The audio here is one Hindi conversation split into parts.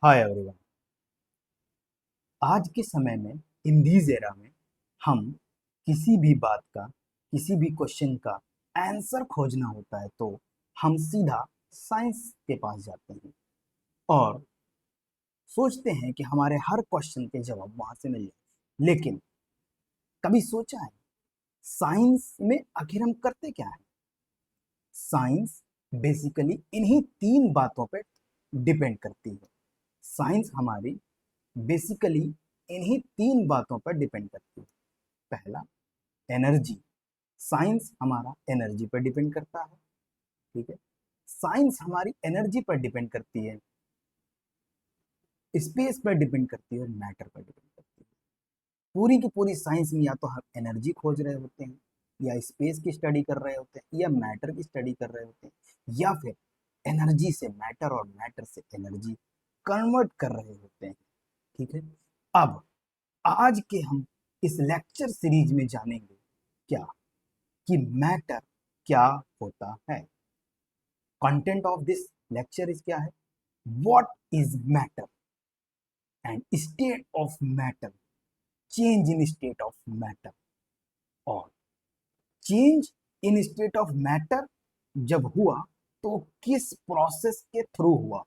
Hi everyone. आज के समय में इन दीज एरा में हम किसी भी बात का, किसी भी क्वेश्चन का आंसर खोजना होता है तो हम सीधा साइंस के पास जाते हैं और सोचते हैं कि हमारे हर क्वेश्चन के जवाब वहां से मिल जाए। लेकिन कभी सोचा है साइंस में आखिर हम करते क्या है? साइंस बेसिकली इन्हीं तीन बातों पे डिपेंड करती है। साइंस हमारी बेसिकली इन्हीं तीन बातों पर डिपेंड करती है। पहला, एनर्जी। साइंस हमारा एनर्जी पर डिपेंड करता है। ठीक है, साइंस हमारी एनर्जी पर डिपेंड करती है, स्पेस पर डिपेंड करती है और मैटर पर डिपेंड करती है। पूरी की पूरी साइंस में या तो हम एनर्जी खोज रहे होते हैं, या स्पेस की स्टडी कर रहे होते हैं, या मैटर की स्टडी कर रहे होते हैं, या फिर एनर्जी से मैटर और मैटर से एनर्जी कन्वर्ट कर रहे होते हैं। ठीक है, अब आज के हम इस लेक्चर सीरीज में जानेंगे क्या कि मैटर क्या होता है। Content of this lecture is क्या है? What is matter and state of matter, change in state of matter. और change in state of matter जब हुआ तो किस प्रोसेस के थ्रू हुआ?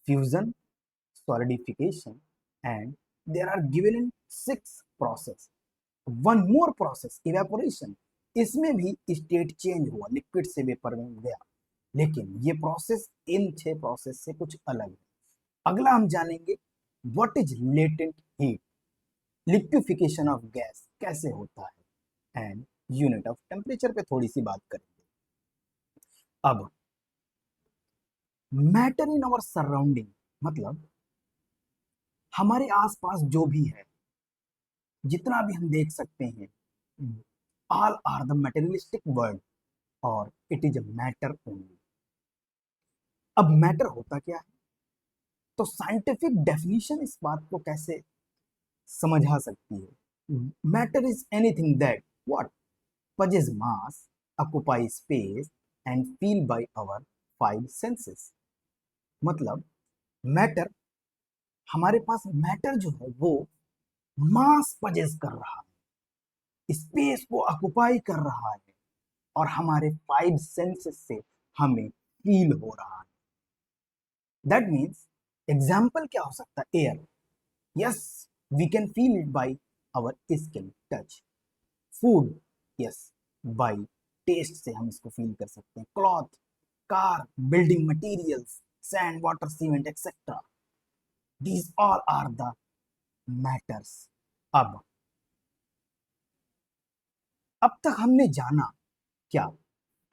Fusion, solidification and there are given in 6 process. One more process, evaporation. इसमें भी स्टेट चेंज हुआ, लिक्विड से वेपर में गया। लेकिन ये प्रोसेस इन 6 प्रोसेस से कुछ अलग है। अगला हम जानेंगे what is latent heat, liquefaction of gas कैसे होता है, एंड यूनिट ऑफ टेम्परेचर पे थोड़ी सी बात करेंगे। अब मैटर इन आवर सराउंडिंग मतलब हमारे आसपास जो भी है, जितना भी हम देख सकते हैं, all are the materialistic world और it is a matter only. अब मैटर होता क्या है? तो साइंटिफिक डेफिनेशन इस बात को कैसे समझा सकती है? Matter is anything that what possess mass, occupy space and feel by our 5 senses। मतलब मैटर, हमारे पास मैटर जो है वो मास पजेस कर रहा है, स्पेस को ऑक्युपाई कर रहा है और हमारे 5 सेंसेस से हमें फील हो रहा है। दैट मीन्स एग्जाम्पल क्या हो सकता है? Air, yes we can feel it by our skin touch. Food, yes by taste से हम इसको फील कर सकते हैं। Cloth, car, building materials, sand, water, cement etcetera, these all are the matters. अब अब तक हमने जाना क्या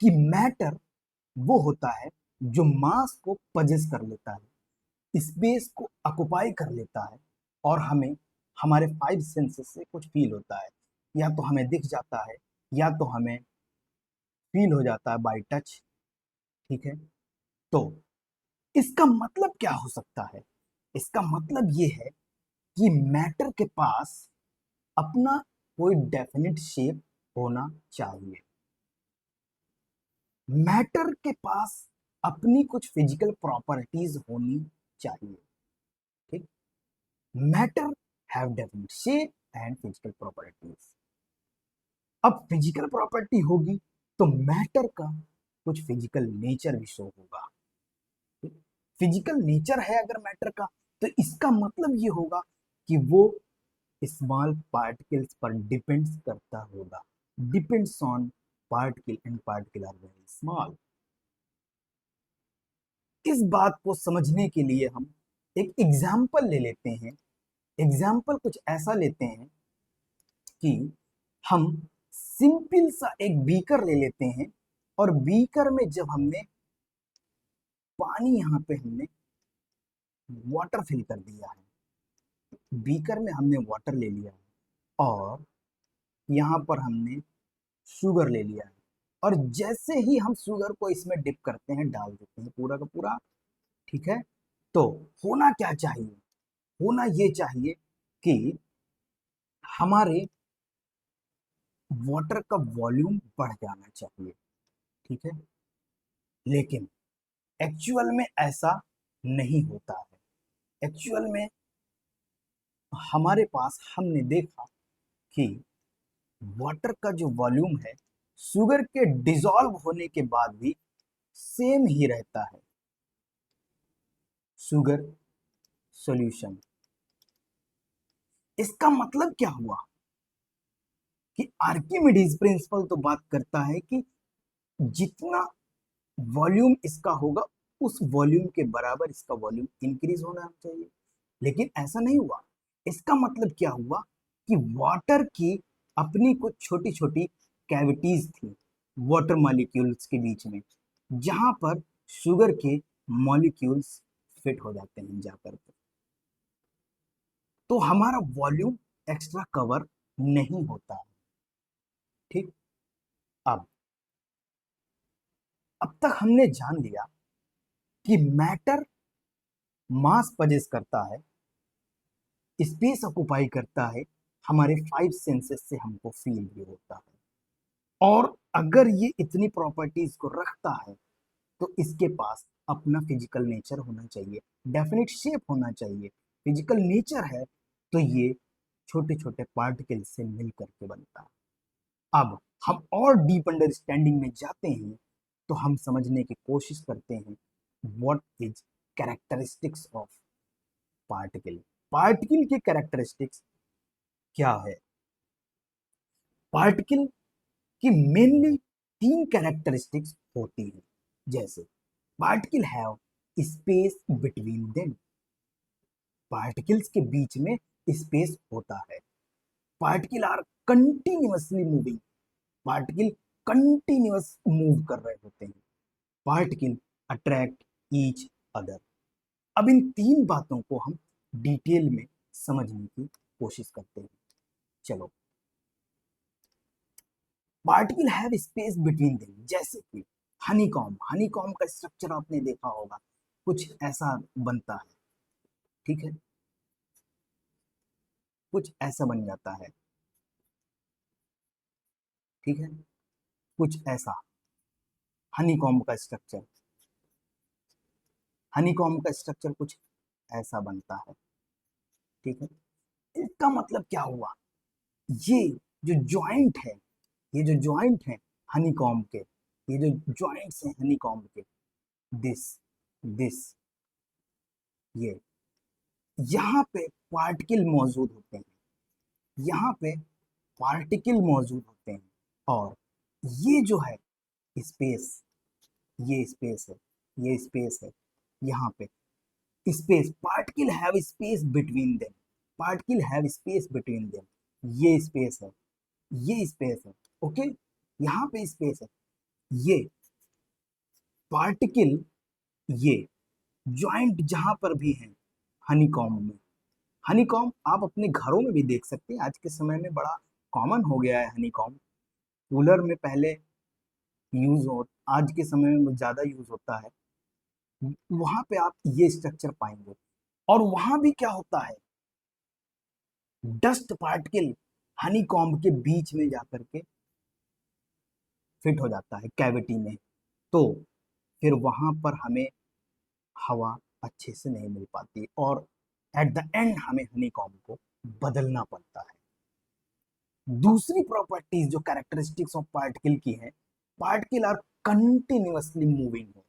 कि मैटर वो होता है जो मास को पजेस कर लेता है, स्पेस को ऑक्युपाई कर लेता है और हमें हमारे 5 सेंसेस से कुछ फील होता है। या तो हमें दिख जाता है, या तो हमें फील हो जाता है बाय टच। ठीक है, तो इसका मतलब क्या हो सकता है? इसका मतलब ये है कि मैटर के पास अपना कोई डेफिनेट शेप होना चाहिए। मैटर के पास अपनी कुछ फिजिकल प्रॉपर्टीज होनी चाहिए। ठीक, matter have definite shape and physical properties. अब फिजिकल प्रॉपर्टी होगी तो मैटर का कुछ फिजिकल नेचर भी शो होगा। फिजिकल नेचर है अगर मैटर का, तो इसका मतलब ये होगा कि वो स्मॉल पार्टिकल्स पर डिपेंड्स करता होगा। Depends on particle and particle are very small. इस बात को समझने के लिए हम एक एग्जाम्पल ले लेते हैं। एग्जाम्पल कुछ ऐसा लेते हैं कि हम सिंपल सा एक बीकर ले लेते हैं और बीकर में जब हमने पानी, यहाँ पे हमने वाटर फिल कर दिया है, बीकर में हमने वाटर ले लिया है और यहाँ पर हमने शुगर ले लिया है। और जैसे ही हम शुगर को इसमें डिप करते हैं, डाल देते हैं पूरा का पूरा। ठीक है, तो होना क्या चाहिए? होना ये चाहिए कि हमारे वाटर का वॉल्यूम बढ़ जाना चाहिए। ठीक है, लेकिन एक्चुअल में ऐसा नहीं होता है। एक्चुअल में हमारे पास हमने देखा कि वाटर का जो वॉल्यूम है शुगर के डिसॉल्व होने के बाद भी सेम ही रहता है। शुगर सॉल्यूशन, इसका मतलब क्या हुआ कि आर्किमिडीज प्रिंसिपल तो बात करता है कि जितना वॉल्यूम इसका होगा उस वॉल्यूम के बराबर इसका वॉल्यूम इंक्रीज होना चाहिए, लेकिन ऐसा नहीं हुआ। इसका मतलब क्या हुआ कि वाटर की अपनी कुछ छोटी छोटी कैविटीज थी वाटर मॉलिक्यूल्स के बीच में, जहां पर शुगर के मॉलिक्यूल्स फिट हो जाते हैं जाकर के, तो हमारा वॉल्यूम एक्स्ट्रा कवर नहीं होता है। ठीक, अब अब तक हमने जान लिया कि मैटर मास पजेस करता है, स्पेस ऑक्युपाई करता है, हमारे 5 सेंसेस से हमको फील भी होता है, और अगर ये इतनी प्रॉपर्टीज को रखता है तो इसके पास अपना फिजिकल नेचर होना चाहिए, डेफिनेट शेप होना चाहिए। फिजिकल नेचर है तो ये छोटे छोटे पार्टिकल से मिल करके बनता है। अब हम और डीप अंडरस्टैंडिंग में जाते हैं तो हम समझने की कोशिश करते हैं what is characteristics of particle. Particle की कैरेक्टरिस्टिक्स क्या है? पार्टिकल की मेनली 3 कैरेक्टरिस्टिक्स होती हैं, जैसे particle have space between them, particles के बीच में स्पेस होता है। Particle are continuously moving, particle continuous move कर रहे होते हैं। Particle attract each other. अब इन 3 बातों को हम डिटेल में समझने की कोशिश करते हैं। चलो, particle have space between them, जैसे कि हनीकॉम्ब, हनीकॉम्ब का स्ट्रक्चर आपने देखा होगा, कुछ ऐसा बनता है। ठीक है, कुछ ऐसा बन जाता है। ठीक है, कुछ ऐसा हनीकॉम्ब का स्ट्रक्चर, हनीकॉम्ब का स्ट्रक्चर कुछ ऐसा बनता है। ठीक है, इसका मतलब क्या हुआ? ये जो जॉइंट है, ये जो जॉइंट है हनीकॉम्ब के, ये जो जॉइंट्स हैं हनीकॉम्ब के, दिस दिस ये, यहाँ पे पार्टिकल मौजूद होते हैं, यहाँ पे पार्टिकल मौजूद होते हैं, और ये जो है स्पेस, ये स्पेस है, ये स्पेस है, यहाँ पे space, particle have space between them, particle have space between them, ये स्पेस है, ये स्पेस है। ओके, यहाँ पे स्पेस है, ये पार्टिकल, ये जॉइंट जहां पर भी है हनीकॉम्ब में, हनीकॉम्ब आप अपने घरों में भी देख सकते हैं, आज के समय में बड़ा कॉमन हो गया है हनीकॉम्ब। कूलर में पहले यूज हो, आज के समय में ज्यादा यूज होता है, वहां पे आप ये स्ट्रक्चर पाएंगे। और वहां भी क्या होता है, डस्ट पार्टिकल हनीकॉम्ब के बीच में जाकर के फिट हो जाता है कैविटी में, तो फिर वहां पर हमें हवा अच्छे से नहीं मिल पाती, और एट द एंड हमें हनीकॉम्ब को बदलना पड़ता है। दूसरी प्रॉपर्टीज जो कैरेक्टरिस्टिक्स ऑफ पार्टिकल की है, पार्टिकल आर कंटिन्यूअसली मूविंग है।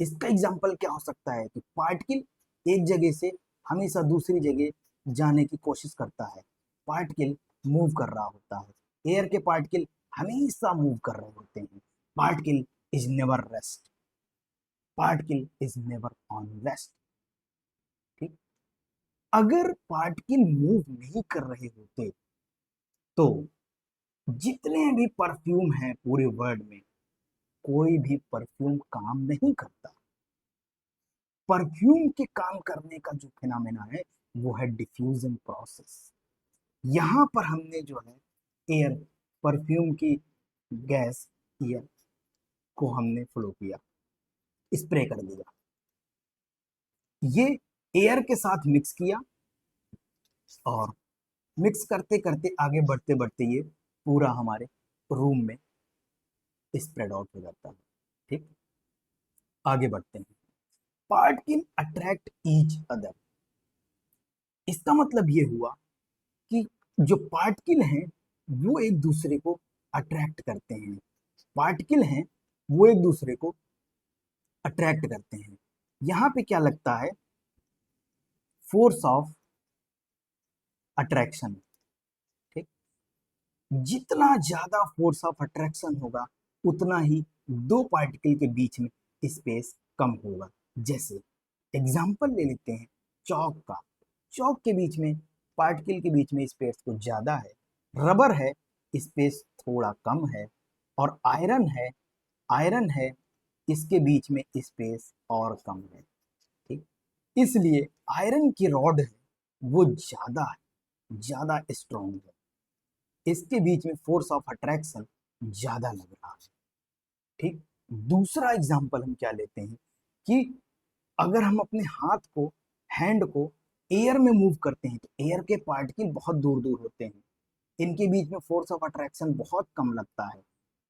इसका एग्जांपल क्या हो सकता है कि पार्टिकल एक जगह से हमेशा दूसरी जगह जाने की कोशिश करता है, पार्टिकल मूव कर रहा होता है, एयर के पार्टिकल हमेशा मूव कर रहे होते हैं, particle is never rest, particle is never on rest. ठीक, अगर पार्टिकल मूव नहीं कर रहे होते तो जितने भी परफ्यूम हैं पूरे वर्ल्ड में, कोई भी परफ्यूम काम नहीं करता। परफ्यूम के काम करने का जो फिनोमेना है वो है डिफ्यूजन प्रोसेस। यहां पर हमने जो है एयर, परफ्यूम की गैस एयर को हमने फ्लो किया, स्प्रे कर दिया, ये एयर के साथ मिक्स किया, और मिक्स करते करते आगे बढ़ते बढ़ते ये पूरा हमारे रूम में स्प्रेड आउट हो जाता है। ठीक, आगे बढ़ते हैं। Particle attract each other. इसका मतलब ये हुआ कि जो पार्टिकल हैं वो एक दूसरे को अट्रैक्ट करते हैं, पार्टिकल हैं वो एक दूसरे को अट्रैक्ट करते हैं। यहां पे क्या लगता है, फोर्स ऑफ अट्रैक्शन। ठीक, जितना ज्यादा फोर्स ऑफ अट्रैक्शन होगा उतना ही दो पार्टिकल के बीच में स्पेस कम होगा। जैसे एग्जांपल ले लेते हैं चौक का, चौक के बीच में पार्टिकल के बीच में स्पेस कुछ ज्यादा है, रबर है स्पेस थोड़ा कम है, और आयरन है इसके बीच में स्पेस और कम है। ठीक, इसलिए आयरन की रॉड है वो ज्यादा स्ट्रॉन्ग है, इसके बीच में फोर्स ऑफ अट्रैक्शन ज्यादा लग रहा है। ठीक, दूसरा एग्जांपल हम क्या लेते हैं कि अगर हम अपने हाथ को, हैंड को एयर में मूव करते हैं तो एयर के पार्टिकल बहुत दूर दूर होते हैं, इनके बीच में फोर्स ऑफ अट्रैक्शन बहुत कम लगता है,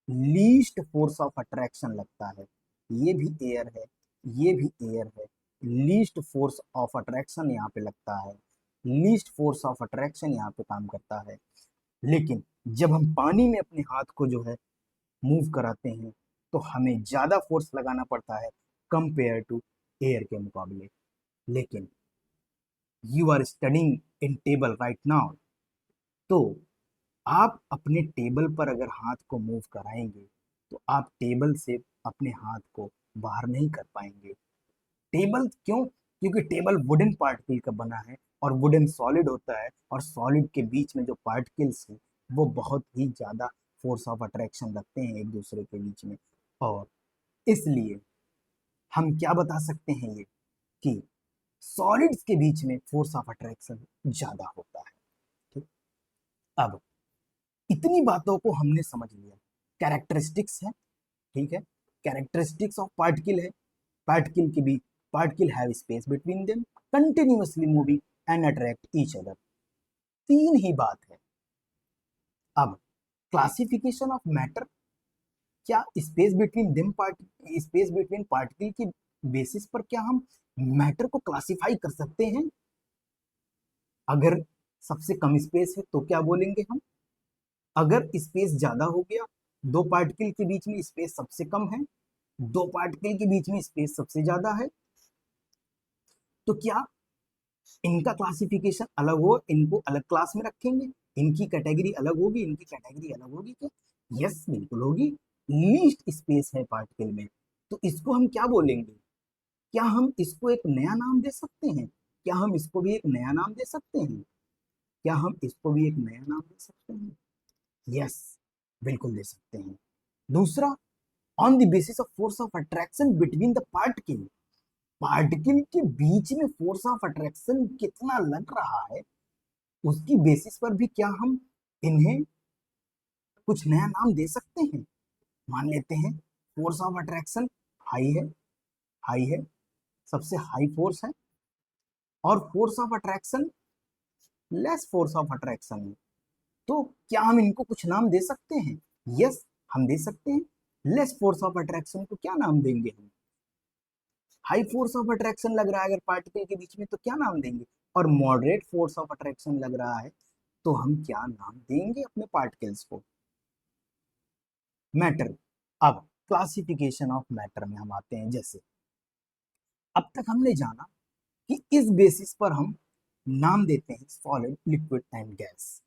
लीस्ट फोर्स ऑफ अट्रैक्शन लगता है। ये भी एयर है, ये भी एयर है, लीस्ट फोर्स ऑफ अट्रैक्शन यहाँ पे लगता है, लीस्ट फोर्स ऑफ अट्रैक्शन यहाँ पे काम करता है। लेकिन जब हम पानी में अपने हाथ को जो है मूव कराते हैं तो हमें ज्यादा फोर्स लगाना पड़ता है कंपेयर टू एयर के मुकाबले। लेकिन you are studying in table right now, तो आप अपने टेबल पर अगर हाथ को मूव कराएंगे तो आप टेबल से अपने हाथ को बाहर नहीं कर पाएंगे। टेबल क्यों? क्योंकि टेबल वुडन पार्टिकल का बना है और वुडन सॉलिड होता है, और सॉलिड के बीच में जो पार्टिकल्स हैं वो बहुत ही ज्यादा फोर्स ऑफ अट्रैक्शन रखते हैं एक दूसरे के बीच में, और इसलिए हम क्या बता सकते हैं ये कि सॉलिड्स के बीच में फोर्स ऑफ अट्रैक्शन ज्यादा होता है। ठीक, अब इतनी बातों को हमने समझ लिया, कैरेक्टरिस्टिक्स है, ठीक है, कैरेक्टरिस्टिक्स ऑफ पार्टिकल है, पार्टिकल के बीच, particle have space between them, continuously moving and attract each other, तीन ही बात है। अब क्लासिफिकेशन ऑफ मैटर, क्या space between them particle, space between particle की बेसिस पर क्या हम मैटर को क्लासिफाई कर सकते हैं? अगर सबसे कम स्पेस है तो क्या बोलेंगे हम? अगर स्पेस ज्यादा हो गया, दो पार्टिकल के बीच में स्पेस सबसे कम है, दो पार्टिकल के बीच में स्पेस सबसे ज्यादा है, तो क्या इनका क्लासिफिकेशन अलग हो, इनको अलग क्लास में रखेंगे, इनकी कैटेगरी अलग होगी, इनकी कैटेगरी अलग होगी क्या? यस, बिल्कुल होगी। लीस्ट स्पेस है पार्टिकल में, तो इसको हम क्या बोलेंगे? क्या हम इसको एक नया नाम दे सकते हैं? क्या हम इसको भी एक नया नाम दे सकते हैं? क्या हम इसको भी एक नया नाम दे सकते हैं? यस, बिल्कुल दे सकते हैं। दूसरा, on the basis of force of attraction between the particle, particle के बीच में फोर्स ऑफ अट्रैक्शन कितना लग रहा है उसकी बेसिस पर भी क्या हम इन्हें कुछ नया नाम दे सकते हैं? मान लेते हैं फोर्स ऑफ अट्रैक्शन हाई है, हाई है, सबसे हाई फोर्स है, और force of attraction less force of attraction है, तो क्या हम इनको कुछ नाम दे सकते हैं? यस, हम दे सकते हैं। लेस फोर्स ऑफ अट्रैक्शन को क्या नाम देंगे हम? हाई फोर्स ऑफ अट्रैक्शन लग रहा है अगर पार्टिकल के बीच में तो क्या नाम देंगे? और मॉडरेट फोर्स ऑफ अट्रैक्शन लग रहा है तो हम क्या नाम देंगे अपने पार्टिकल्स को? मैटर। अब क्लासिफिकेशन ऑफ मैटर में हम आते हैं। जैसे अब तक हमने जाना कि इस बेसिस पर हम नाम देते हैं सॉलिड, लिक्विड एंड गैस।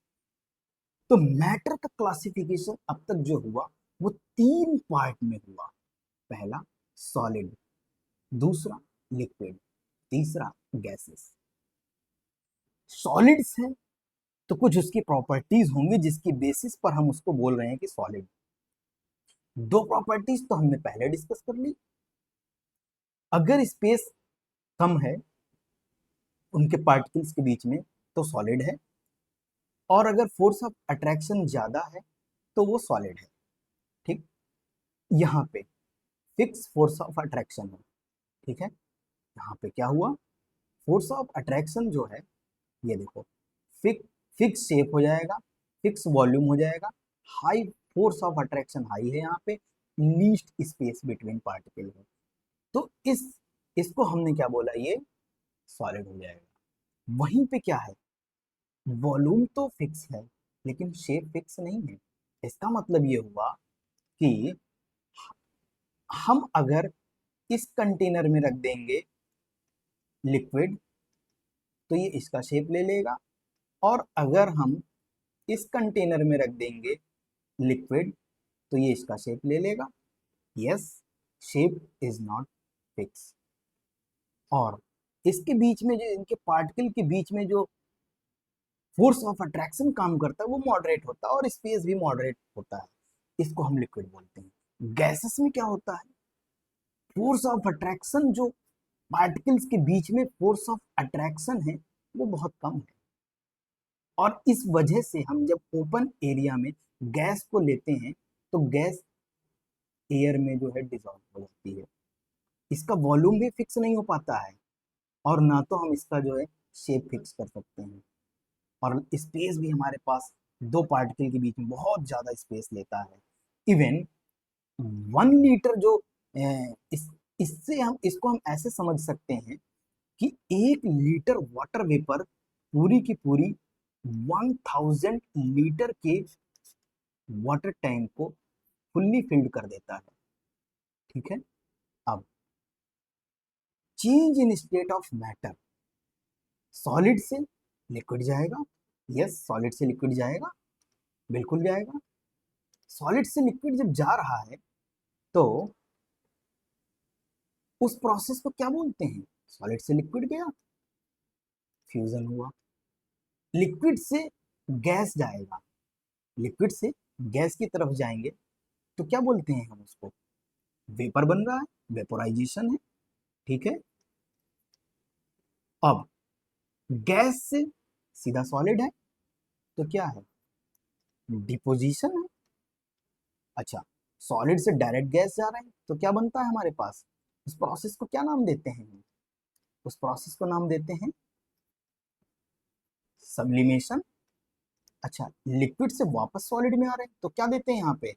तो मैटर का क्लासिफिकेशन अब तक जो हुआ वो तीन पार्ट में हुआ। पहला सॉलिड, दूसरा लिक्विड, तीसरा गैसेस। सॉलिड्स है तो कुछ उसकी प्रॉपर्टीज होंगी जिसकी बेसिस पर हम उसको बोल रहे हैं कि सॉलिड। दो प्रॉपर्टीज तो हमने पहले डिस्कस कर ली, अगर स्पेस कम है उनके पार्टिकल्स के बीच में तो सॉलिड है, और अगर फोर्स ऑफ अट्रैक्शन ज्यादा है तो वो सॉलिड है। ठीक, यहाँ पे फिक्स फोर्स ऑफ अट्रैक्शन है। ठीक है, यहाँ पे क्या हुआ, फोर्स ऑफ अट्रैक्शन जो है ये देखो, फिक फिक्स शेप हो जाएगा, फिक्स वॉल्यूम हो जाएगा, high force of attraction high है यहाँ पे, लीस्ट स्पेस बिटवीन पार्टिकल है। तो इस इसको हमने क्या बोला, ये सॉलिड हो जाएगा। वहीं पे क्या है, वॉल्यूम तो फिक्स है लेकिन शेप फिक्स नहीं है। इसका मतलब ये हुआ कि हम अगर इस कंटेनर में रख देंगे लिक्विड तो ये इसका शेप ले लेगा, और अगर हम इस कंटेनर में रख देंगे लिक्विड तो ये इसका शेप ले लेगा। Yes, shape is not fix. और इसके बीच में जो, इनके पार्टिकल के बीच में जो फोर्स ऑफ अट्रैक्शन काम करता है वो मॉडरेट होता है, और स्पेस भी मॉडरेट होता है। इसको हम लिक्विड बोलते हैं। गैसेस में क्या होता है, फोर्स ऑफ अट्रैक्शन, जो पार्टिकल्स के बीच में फोर्स ऑफ अट्रैक्शन है वो बहुत कम है, और इस वजह से हम जब ओपन एरिया में गैस को लेते हैं तो गैस एयर में जो है डिसॉल्व हो जाती है। इसका वॉल्यूम भी फिक्स नहीं हो पाता है, और ना तो हम इसका जो है शेप फिक्स कर सकते हैं, और स्पेस भी हमारे पास दो पार्टिकल के बीच में बहुत ज्यादा स्पेस लेता है। इवन 1 लीटर जो इस इससे हम इसको हम ऐसे समझ सकते हैं कि 1 लीटर वाटर वेपर पूरी की पूरी 1000 लीटर के वाटर टैंक को फुल्ली फिल्ड कर देता है। ठीक है। अब change in state of matter, solid से लिक्विड जाएगा। यस, सॉलिड से लिक्विड जाएगा, बिल्कुल जाएगा। सॉलिड से लिक्विड जब जा रहा है तो उस प्रोसेस को क्या बोलते हैं, सॉलिड से लिक्विड गया, फ्यूजन हुआ। लिक्विड से गैस जाएगा, लिक्विड से गैस की तरफ जाएंगे तो क्या बोलते हैं हम उसको, वेपर बन रहा है, वेपोराइजेशन है। ठीक है। अब गैस से सीधा सॉलिड है तो क्या है, डिपोजिशन है। अच्छा, सॉलिड से डायरेक्ट गैस जा रहा है तो क्या बनता है हमारे पास, उस प्रोसेस को क्या नाम देते हैं हम? उस प्रोसेस को नाम देते हैं सब्लिमेशन। अच्छा, लिक्विड से वापस सॉलिड में आ रहे हैं तो क्या देते हैं यहाँ पे,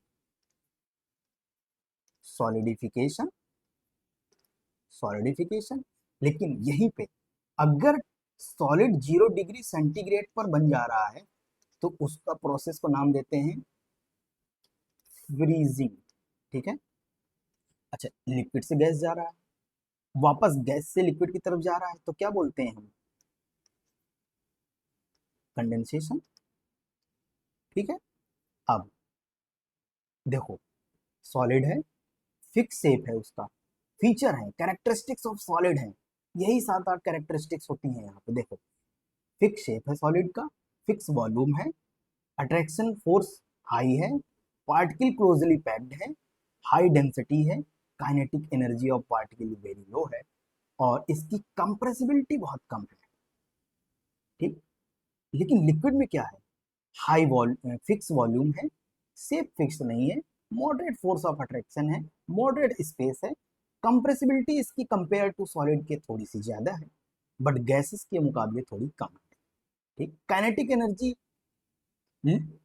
सॉलिडिफिकेशन। सॉलिडिफिकेशन। लेकिन यहीं पे अगर सॉलिड 0 डिग्री सेंटीग्रेड पर बन जा रहा है तो उसका प्रोसेस को नाम देते हैं फ्रीजिंग। ठीक है। अच्छा, लिक्विड से गैस जा रहा है, वापस गैस से लिक्विड की तरफ जा रहा है तो क्या बोलते हैं हम, कंडेंसेशन। ठीक है। अब देखो, सॉलिड है, फिक्स शेप है, उसका फीचर है, कैरेक्टरिस्टिक्स ऑफ सॉलिड है, यही 7-8 कैरेक्टरिस्टिक्स होती हैं यहाँ पे। देखो, फिक्स शेप है सॉलिड का, फिक्स वॉल्यूम है, अट्रैक्शन फोर्स हाई है, पार्टिकल क्लोजली पैक्ड है, हाई डेंसिटी है, kinetic energy of particle very low है, और इसकी कंप्रेसिबिलिटी बहुत कम है। ठीक। लेकिन लिक्विड में क्या है, हाई फिक्स वॉल्यूम है, शेप फिक्स नहीं है, मॉडरेट फोर्स ऑफ अट्रैक्शन है, मॉडरेट स्पेस है, कंप्रेसिबिलिटी इसकी कंपेयर टू सॉलिड के थोड़ी सी ज्यादा है, बट गैसेस के मुकाबले थोड़ी कम है। ठीक। काइनेटिक एनर्जी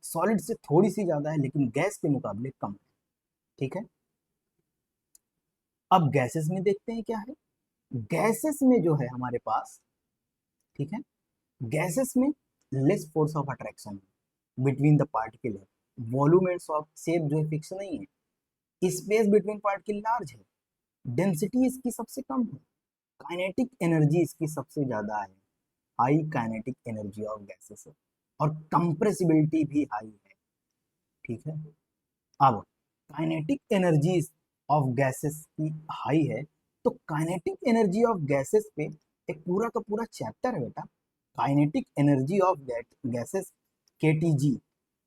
सॉलिड से थोड़ी सी ज्यादा है लेकिन गैस के मुकाबले कम है। ठीक है। अब गैसेस में देखते हैं क्या है। गैसेस में जो है हमारे पास, ठीक है, गैसेस में लेस फोर्स ऑफ अट्रैक्शन है बिटवीन द पार्टिकल है, वॉल्यूम एंड शेप जो है फिक्स नहीं है, स्पेस बिटवीन पार्टिकल लार्ज है, डेंसिटी इसकी सबसे कम है, काइनेटिक एनर्जी इसकी सबसे ज्यादा है, high kinetic energy of gases है, और कंप्रेसिबिलिटी भी हाई है। ठीक है। अब काइनेटिक एनर्जी ऑफ गैसेस की हाई है, तो काइनेटिक एनर्जी ऑफ गैसेस पे एक पूरा का पूरा चैप्टर है बेटा, kinetic energy of gases, KTG,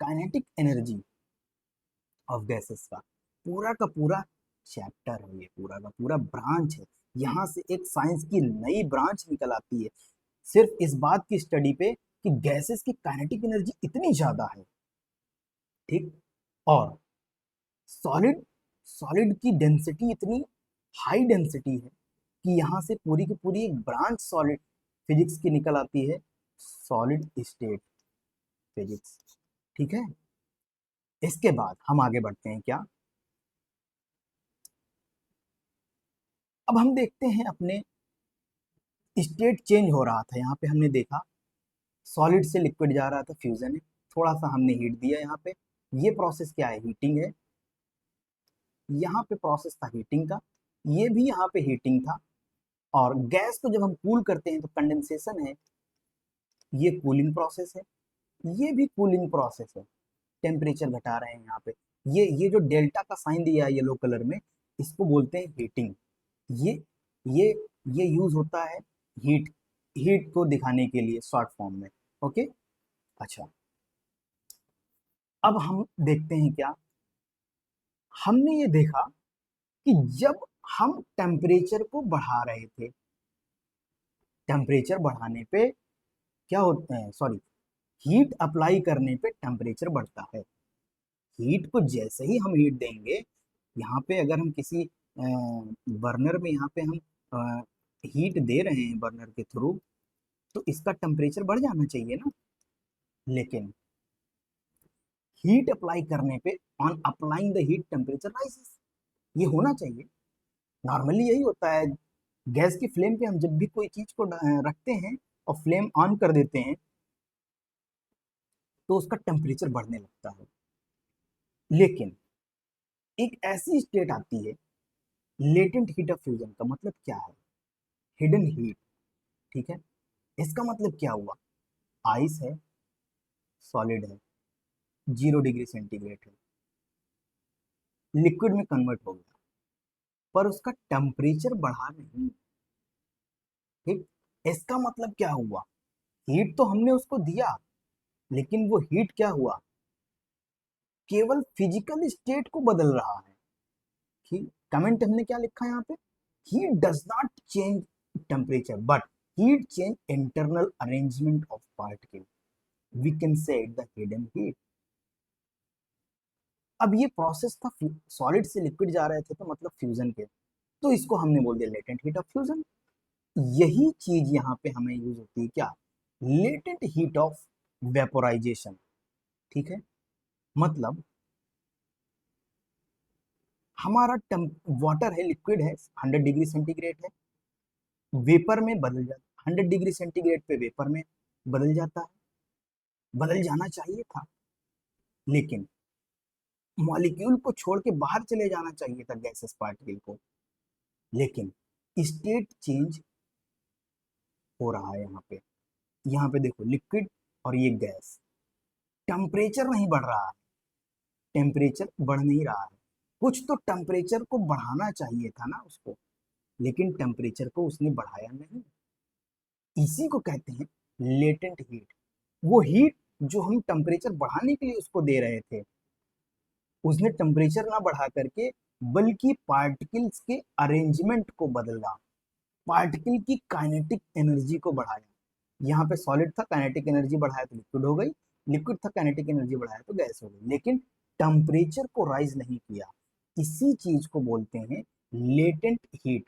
kinetic energy of gases का पूरा पूरा चैप्टर है, ये पूरा का पूरा ब्रांच है। यहाँ से एक साइंस की नई ब्रांच निकल आती है सिर्फ इस बात की स्टडी पे कि गैसेस की काइनेटिक एनर्जी इतनी ज्यादा है। ठीक। और सॉलिड सॉलिड की डेंसिटी इतनी हाई डेंसिटी है कि यहाँ से पूरी की पूरी एक ब्रांच सॉलिड फिजिक्स की निकल आती है, सॉलिड स्टेट फिजिक्स। ठीक है। इसके बाद हम आगे बढ़ते हैं क्या, अब हम देखते हैं अपने स्टेट चेंज हो रहा था, यहाँ पे हमने देखा सॉलिड से लिक्विड जा रहा था, फ्यूजन है, थोड़ा सा हमने हीट दिया यहाँ पे, ये प्रोसेस क्या है, हीटिंग है, यहाँ पे प्रोसेस था हीटिंग का, ये भी यहाँ पे हीटिंग था, और गैस को जब हम कूल करते हैं तो कंडेंसेशन है, ये कूलिंग प्रोसेस है, ये भी कूलिंग प्रोसेस है, टेम्परेचर घटा रहे हैं यहाँ पे, ये जो डेल्टा का साइन दिया है येलो कलर में, इसको बोलते हैं हीटिंग। ये ये ये यूज होता है हीट हीट को दिखाने के लिए शॉर्ट फॉर्म में। ओके, अच्छा, अब हम देखते हैं क्या, हमने ये देखा कि जब हम टेम्परेचर को बढ़ा रहे थे, टेम्परेचर बढ़ाने पे क्या होता है, सॉरी, हीट अप्लाई करने पे टेम्परेचर बढ़ता है। हीट को जैसे ही हम हीट देंगे, यहाँ पे अगर हम किसी बर्नर में यहाँ पे हम हीट दे रहे हैं बर्नर के थ्रू, तो इसका टेम्परेचर बढ़ जाना चाहिए ना, लेकिन हीट अप्लाई करने पे on applying the heat temperature rises, ये होना चाहिए, नॉर्मली यही होता है। गैस की फ्लेम पे हम जब भी कोई चीज को रखते हैं और फ्लेम ऑन कर देते हैं तो उसका टेम्परेचर बढ़ने लगता है, लेकिन एक ऐसी स्टेट आती है लेटेंट हीट ऑफ फ्यूजन, का मतलब क्या है, हिडन हीट, ठीक है, इसका मतलब क्या हुआ, आइस है, सॉलिड है, 0 डिग्री सेंटीग्रेड है, लिक्विड में कन्वर्ट हो गया, पर उसका टेम्परेचर बढ़ा नहीं, ठीक, इसका मतलब क्या हुआ, हीट तो हमने उसको दिया, लेकिन वो हीट क्या हुआ, केवल फिजिकल स्टेट को बदल रहा है, ठीक, कमेंट हमने क्या लिखा है यहाँ पे, heat does not change temperature but heat change internal arrangement of particle, we can say the hidden heat. अब ये प्रोसेस था, सॉलिड से लिक्विड जा रहे थे तो मतलब फ्यूजन के, तो इसको हमने बोल दिया लेटेंट हीट ऑफ फ्यूजन। यही चीज यहाँ पे हमें यूज होती है क्या, लेटेंट हीट ऑफ वेपोराइजेशन, ठीक है, मतलब हमारा वाटर है, लिक्विड है, 100 डिग्री सेंटीग्रेड है, वेपर में बदल जाता, 100 डिग्री सेंटीग्रेड पे वेपर में बदल जाता है, बदल जाना चाहिए था, लेकिन मॉलिक्यूल को छोड़ के बाहर चले जाना चाहिए था गैसेस पार्टिकल को, लेकिन स्टेट चेंज हो रहा है यहाँ पे, यहाँ पे देखो लिक्विड और ये गैस, टेम्परेचर नहीं बढ़ रहा है, टेम्परेचर बढ़ नहीं रहा है, कुछ तो टेम्परेचर को बढ़ाना चाहिए था ना उसको, लेकिन टेम्परेचर को उसने बढ़ाया नहीं, इसी को कहते हैं लेटेंट हीट। वो हीट जो हम टेम्परेचर बढ़ाने के लिए उसको दे रहे थे, उसने टेम्परेचर ना बढ़ा करके बल्कि पार्टिकल्स के अरेंजमेंट को बदला, पार्टिकल की काइनेटिक एनर्जी को बढ़ाया, यहाँ पे सॉलिड था, काइनेटिक एनर्जी बढ़ाया तो लिक्विड हो गई, लिक्विड था, काइनेटिक एनर्जी बढ़ाया तो गैस हो गई, लेकिन टेम्परेचर को राइज नहीं किया, इसी चीज को बोलते हैं लेटेंट हीट।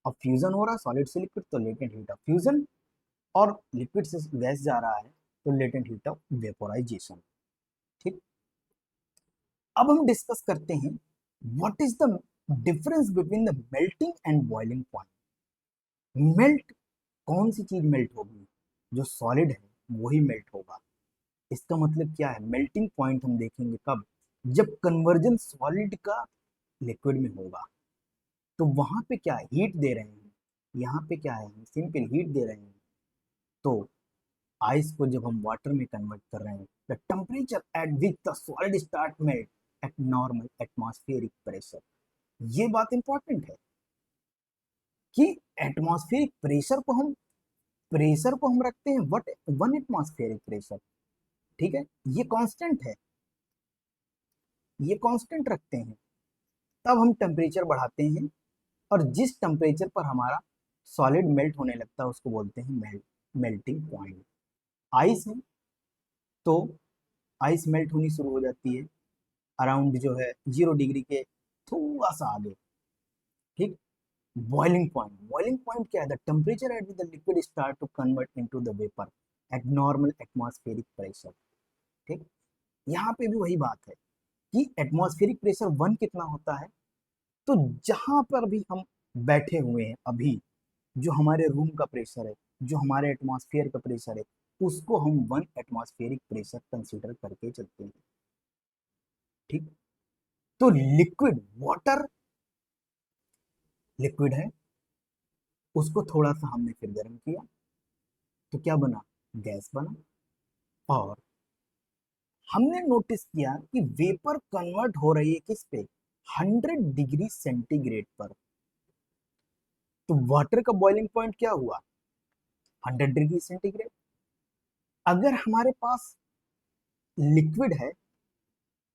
अब फ्यूजन हो रहा सॉलिड से लिक्विड तो लेटेंट हीट ऑफ फ्यूजन, और लिक्विड से गैस जा रहा है तो लेटेंट हीट ऑफ वेपोराइजेशन, ठीक। अब हम डिस्कस करते हैं what is the difference between the melting and boiling point. Melt, कौन सी चीज मेल्ट होगी, जो सॉलिड है वही मेल्ट होगा, इसका मतलब क्या है, मेल्टिंग पॉइंट हम देखेंगे कब, जब कन्वर्जन सॉलिड का लिक्विड में होगा, तो वहां पे क्या हीट दे रहे हैं, यहाँ पे क्या है, सिंपल हीट दे रहे हैं, तो आइस को जब हम वाटर में कन्वर्ट कर रहे हैं, the temperature eight which the solid start melt eight normal atmospheric pressure, ये बात इंपॉर्टेंट है कि एटमॉस्फेरिक प्रेशर को हम रखते हैं वट 1 एटमॉस्फेरिक प्रेशर, ठीक है, ये कांस्टेंट है, ये कांस्टेंट रखते हैं, तब हम टेम्परेचर बढ़ाते हैं, और जिस टेम्परेचर पर हमारा सॉलिड मेल्ट होने लगता है उसको बोलते हैं मेल्टिंग पॉइंट। आइस है तो आइस मेल्ट होनी शुरू हो जाती है अराउंड जो है 0 डिग्री के थोड़ा सा आगे, ठीक। बॉइलिंग पॉइंट क्या है, the temperature at the liquid start to convert into the vapour at normal atmospheric pressure, ठीक। यहाँ पे भी वही बात है कि एटमॉस्फेरिक प्रेशर 1 कितना होता है, तो जहां पर भी हम बैठे हुए हैं अभी, जो हमारे रूम का प्रेशर है, जो हमारे एटमॉस्फेयर का प्रेशर है, उसको हम 1 एटमॉस्फेरिक प्रेशर कंसीडर करके चलते हैं। ठीक। तो लिक्विड वाटर लिक्विड है, उसको थोड़ा सा हमने फिर गर्म किया, तो क्या बना? गैस बना। और हमने नोटिस किया कि वेपर कन्वर्ट हो रही है किस पे? 100 डिग्री सेंटीग्रेड पर। तो वाटर का बॉइलिंग पॉइंट क्या हुआ? 100 डिग्री सेंटीग्रेड। अगर हमारे पास लिक्विड है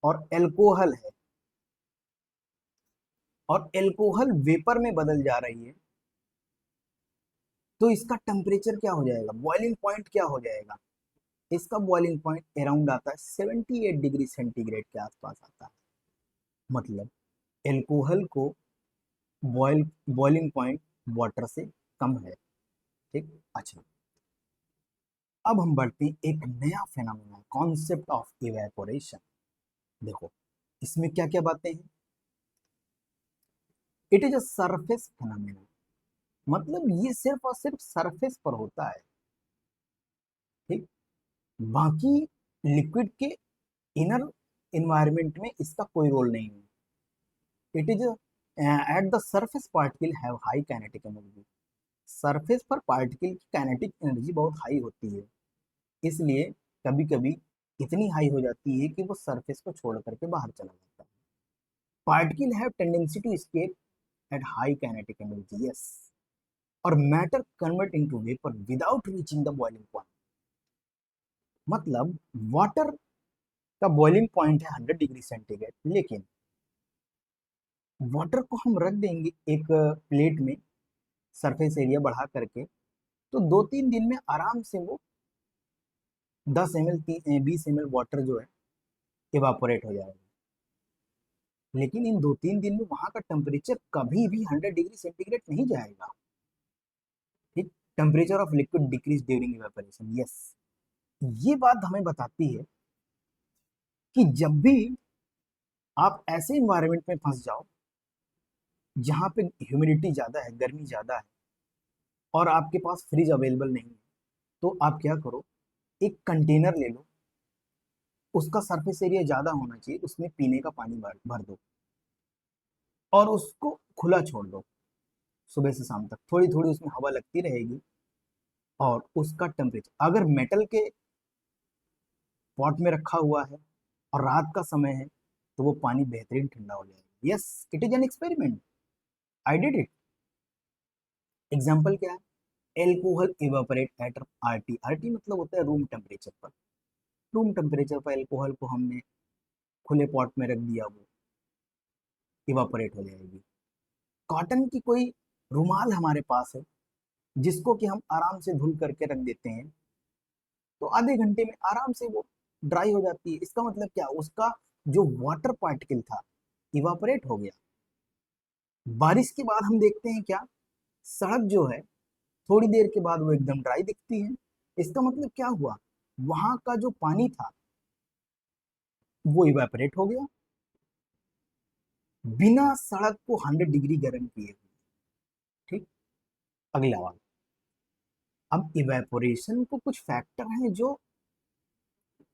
और एल्कोहल है, और एल्कोहल वेपर में बदल जा रही है, तो इसका टेम्परेचर क्या हो जाएगा? बॉइलिंग पॉइंट क्या हो जाएगा? इसका बॉइलिंग पॉइंट अराउंड आता है 78 डिग्री सेंटीग्रेड के आसपास आता है। मतलब एल्कोहल को बॉइलिंग पॉइंट वाटर से कम है। ठीक। अच्छा, अब हम बढ़ते हैं एक नया फेनोमेना, कॉन्सेप्ट ऑफ इवेपोरेशन। देखो, इसमें क्या क्या बातें हैं। It is a surface phenomena, मतलब ये सिर्फ और सिर्फ सरफेस पर होता है। ठीक। बाकी लिक्विड के इनर इन्वायरमेंट में इसका कोई रोल नहीं है। It is at the surface particle have high kinetic energy. Surface पर पार्टिकल की काइनेटिक एनर्जी बहुत हाई होती है, इसलिए कभी कभी इतनी हाई हो जाती है कि वो सरफेस को छोड़ करके बाहर चला जाता है। Particle have tendency to escape at high kinetic energy, yes. और matter convert into vapour without reaching the boiling point. मतलब वाटर का बॉइलिंग पॉइंट है 100 डिग्री सेंटीग्रेड, लेकिन वाटर को हम रख देंगे एक प्लेट में, सरफेस एरिया बढ़ा करके, तो 2-3 दिन में आराम से वो 10 ml 20 ml वाटर जो है इवापोरेट हो जाएगा। लेकिन इन 2-3 दिन में वहां का टेम्परेचर कभी भी 100 डिग्री सेंटीग्रेड नहीं जाएगा। ठीक। Temperature of liquid decrease during evaporation, yes. ये बात हमें बताती है कि जब भी आप ऐसे इन्वायरमेंट में फंस जाओ जहां पे ह्यूमिडिटी ज्यादा है, गर्मी ज्यादा है, और आपके पास फ्रिज अवेलेबल नहीं है, तो आप क्या करो, एक कंटेनर ले लो, उसका सरफेस एरिया ज्यादा होना चाहिए, उसमें पीने का पानी भर भर दो, और उसको खुला छोड़ दो सुबह से शाम तक। थोड़ी थोड़ी उसमें हवा लगती रहेगी, और उसका टेम्परेचर, अगर मेटल के पॉट में रखा हुआ है और रात का समय है, तो वो पानी बेहतरीन ठंडा हो जाएगा। Yes, it is an experiment, I did it. Example क्या है? Alcohol evaporate at RT. RT मतलब होता है रूम टेम्परेचर पर। रूम टेम्परेचर पर एल्कोहल को हमने खुले पॉट में रख दिया, वो इवापोरेट हो जाएगी। कॉटन की कोई रुमाल हमारे पास है, जिसको कि हम आराम से धुल करके रख देते हैं, तो आधे घंटे में आराम से वो ड्राई हो जाती है। इसका मतलब क्या? उसका जो वाटर पार्टिकल था इवापोरेट हो गया। बारिश के बाद हम देखते हैं क्या, सड़क जो है थोड़ी देर के बाद वो एकदम ड्राई दिखती है। इसका मतलब क्या हुआ? वहां का जो पानी था वो इवेपोरेट हो गया, बिना सड़क को 100 डिग्री गर्म किए। ठीक। अगला वाला। अब इवेपोरेशन को कुछ फैक्टर हैं जो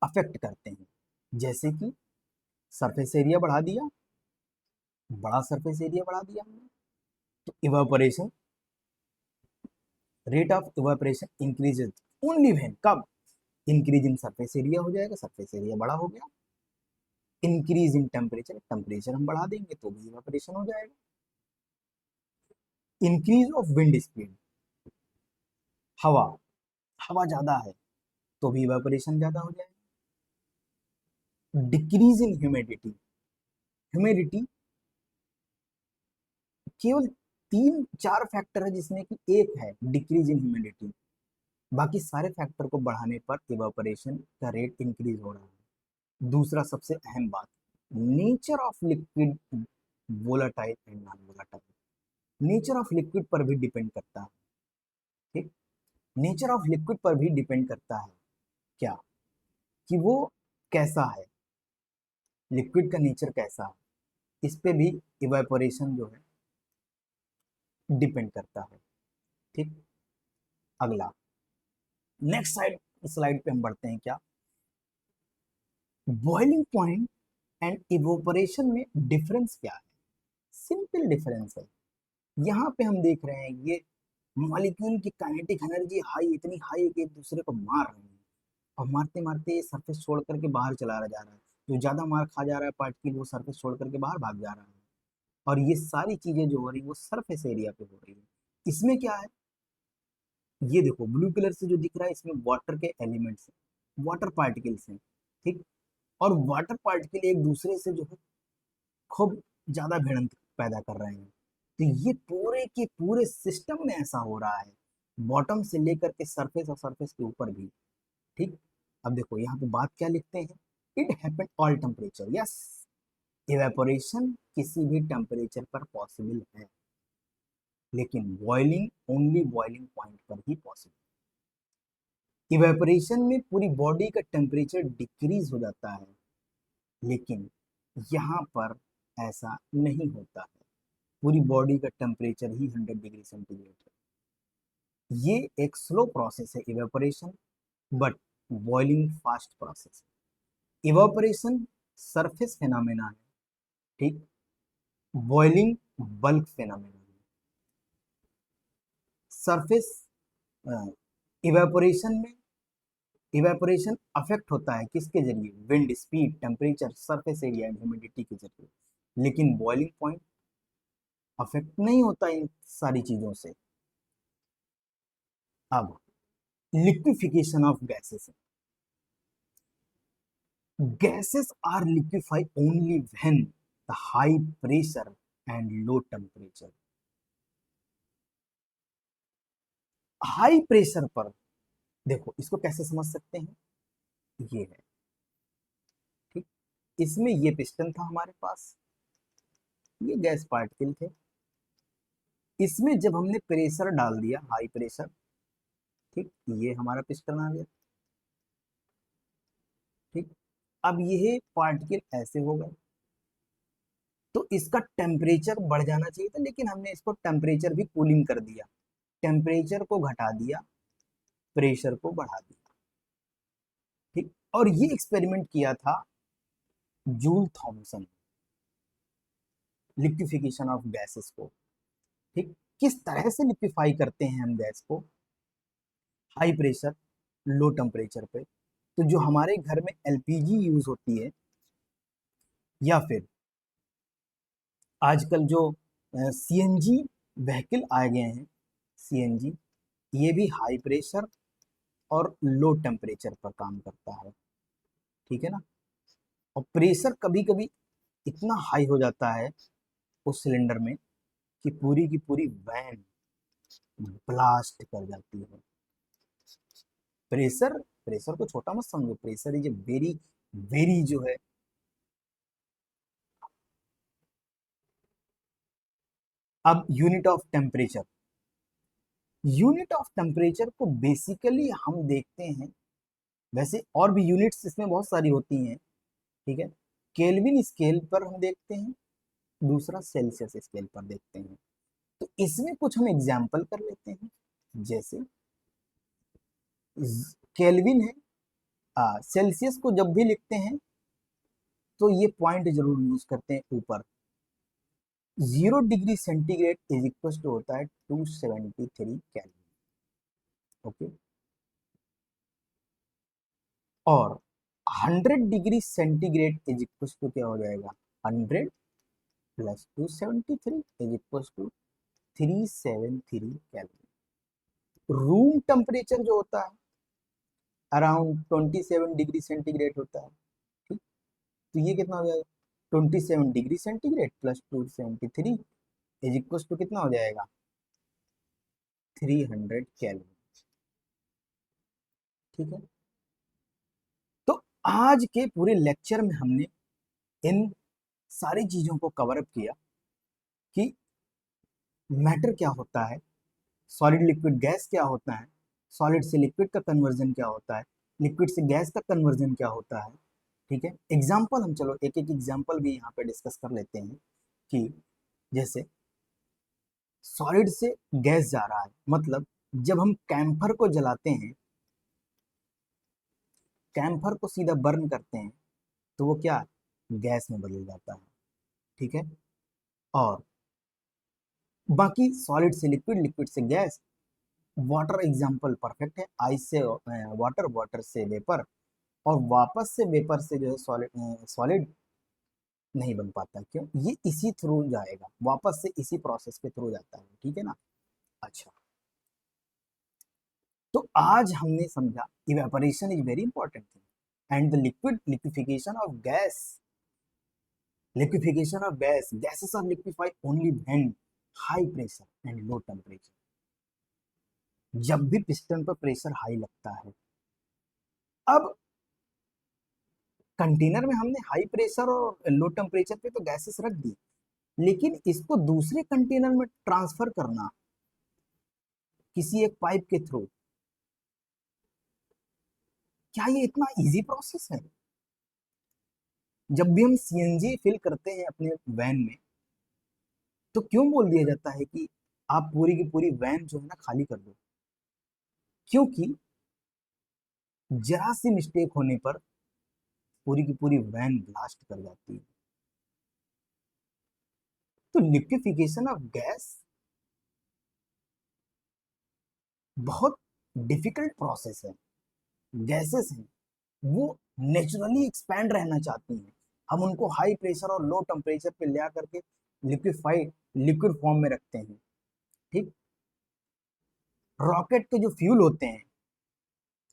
अफेक्ट करते हैं, जैसे कि सरफेस एरिया बढ़ा दिया, बड़ा सरफेस एरिया बढ़ा दिया हमने, तो evaporation, rate of evaporation increases only when, कब? इंक्रीज इन सरफेस एरिया हो जाएगा, सरफेस एरिया बड़ा हो गया। इंक्रीज इन टेम्परेचर, टेम्परेचर हम बढ़ा देंगे तो भी इवेपोरेशन हो जाएगा। इंक्रीज ऑफ विंड स्पीड, हवा हवा ज्यादा है तो भी इवेपोरेशन ज्यादा हो जाएगा। डिक्रीज इन ह्यूमिडिटी, ह्यूमिडिटी केवल 3-4 फैक्टर है जिसमें कि एक है डिक्रीज इन ह्यूमिडिटी, बाकी सारे फैक्टर को बढ़ाने पर इवापोरेशन का रेट इंक्रीज हो रहा है। दूसरा सबसे अहम बात, nature of liquid, volatile and non volatile. Nature of liquid पर भी डिपेंड करता है। ठीक। नेचर ऑफ लिक्विड पर भी डिपेंड करता है क्या, कि वो कैसा है, लिक्विड का नेचर कैसा है, इस पे भी इवापोरेशन जो है डिपेंड करता है। ठीक, अगला नेक्स्ट स्लाइड पे हम बढ़ते हैं। क्या बॉइलिंग पॉइंट एंड इवोपरेशन में डिफरेंस क्या है? सिंपल डिफरेंस है। यहाँ पे हम देख रहे हैं ये मॉलिक्यूल की काइनेटिक एनर्जी हाई, इतनी हाई है कि एक दूसरे को मार रहे हैं, और मारते मारते ये सरफेस छोड़ करके बाहर चला जा रहा है। जो ज्यादा मार खा जा रहा है पार्टिकल, वो सरफेस छोड़ करके बाहर भाग जा रहा है। और ये सारी चीजें जो हो रही है वो सरफेस एरिया पे हो रही है। इसमें क्या है, ये देखो ब्लू कलर से जो दिख रहा है, इसमें वाटर के एलिमेंट्स हैं, वाटर पार्टिकल्स हैं। ठीक, और वाटर पार्टिकल एक दूसरे से जो है खूब ज्यादा भिड़ंत पैदा कर रहे हैं। तो ये पूरे के पूरे सिस्टम में ऐसा हो रहा है, बॉटम से लेकर के सरफेस और सरफेस के ऊपर भी। ठीक, अब देखो यहाँ पे बात क्या लिखते हैं, it happen all temperature. Yes, evaporation किसी भी टेम्परेचर पर पॉसिबल है, लेकिन बॉइलिंग ओनली बॉइलिंग पॉइंट पर ही पॉसिबल। इवेपोरेशन में पूरी बॉडी का टेम्परेचर डिक्रीज हो जाता है, लेकिन यहाँ पर ऐसा नहीं होता है। पूरी बॉडी का टेम्परेचर ही 100 डिग्री सेंटीग्रेड है। ये एक स्लो प्रोसेस है evaporation, but boiling fast process है। इवेपोरेशन सरफेस फेनोमेना है, ठीक, बॉइलिंग बल्क फेनोमेना है। सरफेस इवेपोरेशन में इवेपोरेशन अफेक्ट होता है किसके जरिए, wind speed, temperature, surface area and humidity के जरिए, लेकिन बॉइलिंग पॉइंट अफेक्ट नहीं होता इन सारी चीजों से। अब liquefaction of gases, gases are liquefied only when the high pressure and low temperature। High pressure पर देखो, इसको कैसे समझ सकते हैं, ये है, ठीक, इसमें ये पिस्टन था हमारे पास, ये गैस पार्टिकल थे, इसमें जब हमने प्रेशर डाल दिया हाई प्रेशर, ठीक, ये हमारा पिस्टन आ गया। ठीक, अब ये पार्टिकल ऐसे हो गए, तो इसका टेम्परेचर बढ़ जाना चाहिए था, लेकिन हमने इसको टेम्परेचर भी कूलिंग कर दिया, टेम्परेचर को घटा दिया, प्रेशर को बढ़ा दिया। ठीक, और ये एक्सपेरिमेंट किया था Joule Thomson, liquefaction of gases को। ठीक, किस तरह से लिक्विफाई करते हैं हम गैस को, हाई प्रेशर लो टेम्परेचर पे। तो जो हमारे घर में एलपीजी यूज होती है, या फिर आजकल जो सीएनजी व्हीकल आ गए हैं, सीएनजी, ये भी हाई प्रेशर और लो टेम्परेचर पर काम करता है। ठीक है ना, और प्रेशर कभी कभी इतना हाई हो जाता है उस सिलेंडर में कि पूरी की पूरी वैन ब्लास्ट कर जाती है। प्रेशर प्रेशर को छोटा मत समझो, प्रेशर इज वेरी वेरी जो है, अब unit of temperature, unit of temperature को बेसिकली हम देखते हैं, वैसे और भी यूनिट्स इसमें बहुत सारी होती हैं, ठीक है, केल्विन स्केल पर हम देखते हैं, दूसरा सेल्सियस स्केल पर देखते हैं। तो इसमें कुछ हम एग्जाम्पल कर लेते हैं, जैसे केल्विन है, सेल्सियस को जब भी लिखते हैं तो ये पॉइंट जरूर यूज करते हैं ऊपर। 0 degree centigrade is equal to होता है 273 कैलोरी, ओके, और 100 degree centigrade is equal to क्या हो जाएगा, 100 plus 273 is equal to 373 calorie. Room temperature जो होता है अराउंड 27 डिग्री सेंटीग्रेड होता है। ठीक, तो ये कितना हो जाएगा, 27 degree centigrade plus 273 is equal to कितना हो जाएगा, 300 कैलोरी। ठीक है, तो आज के पूरे लेक्चर में हमने इन सारी चीजों को कवर अप किया कि मैटर क्या होता है, सॉलिड लिक्विड गैस क्या होता है, सॉलिड से लिक्विड का कन्वर्जन क्या होता है, लिक्विड से गैस का कन्वर्जन क्या होता है। ठीक है, एग्जाम्पल हम चलो एक एक एग्जाम्पल भी यहाँ पे डिस्कस कर लेते हैं कि जैसे सॉलिड से गैस जा रहा है, मतलब जब हम कैम्फर को जलाते हैं, कैम्फर को सीधा बर्न करते हैं, तो वो क्या, गैस में बदल जाता है। ठीक है, और बाकी सॉलिड से लिक्विड, लिक्विड से गैस, वाटर एग्जाम्पल परफेक्ट है, आइस से वाटर, वाटर से वेपर, और वापस से वेपर से जो है सॉलिड, सॉलिड नहीं बन पाता। क्यों, ये इसी थ्रू जाएगा, वापस से इसी प्रोसेस के थ्रू जाता है। ठीक है ना। अच्छा, तो आज हमने समझा evaporation is very important thing and the liquid liquefaction of gas, liquefaction of gas, gases are liquefied only when high pressure and low temperature, जब भी पिस्टन पर प्रेशर हाई लगता है। अब कंटेनर में हमने हाई प्रेशर और लो टेम्परेचर पे तो गैसेस रख दी, लेकिन इसको दूसरे कंटेनर में ट्रांसफर करना किसी एक पाइप के थ्रू, क्या ये इतना इजी प्रोसेस है? जब भी हम सीएनजी फिल करते हैं अपने वैन में, तो क्यों बोल दिया जाता है कि आप पूरी की पूरी वैन जो है ना खाली कर दो? क्योंकि जरा सी मिस्टेक होने पर पूरी की पूरी वैन ब्लास्ट कर जाती है। तो लिक्विफिकेशन ऑफ गैस बहुत डिफिकल्ट प्रोसेस है। गैसेस हैं, वो नेचुरली एक्सपैंड रहना चाहती हैं, हम उनको हाई प्रेशर और लो टेम्परेचर पे ले करके लिक्विफाइड लिक्विड फॉर्म में रखते हैं। ठीक, रॉकेट के जो फ्यूल होते हैं,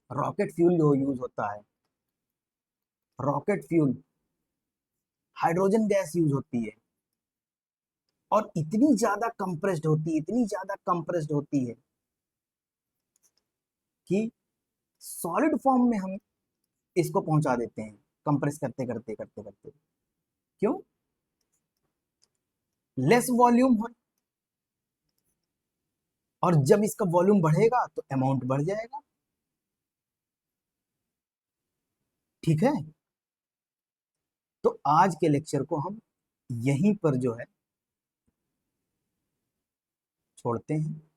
रॉकेट फ्यूल जो यूज होता है, rocket fuel hydrogen gas use होती है, और इतनी ज्यादा कंप्रेस्ड होती है, इतनी ज्यादा कंप्रेस्ड होती है कि सॉलिड फॉर्म में हम इसको पहुंचा देते हैं, कंप्रेस करते करते करते करते। क्यों, लेस वॉल्यूम हो, और जब इसका वॉल्यूम बढ़ेगा तो अमाउंट बढ़ जाएगा। ठीक है, तो आज के लेक्चर को हम यहीं पर जो है छोड़ते हैं।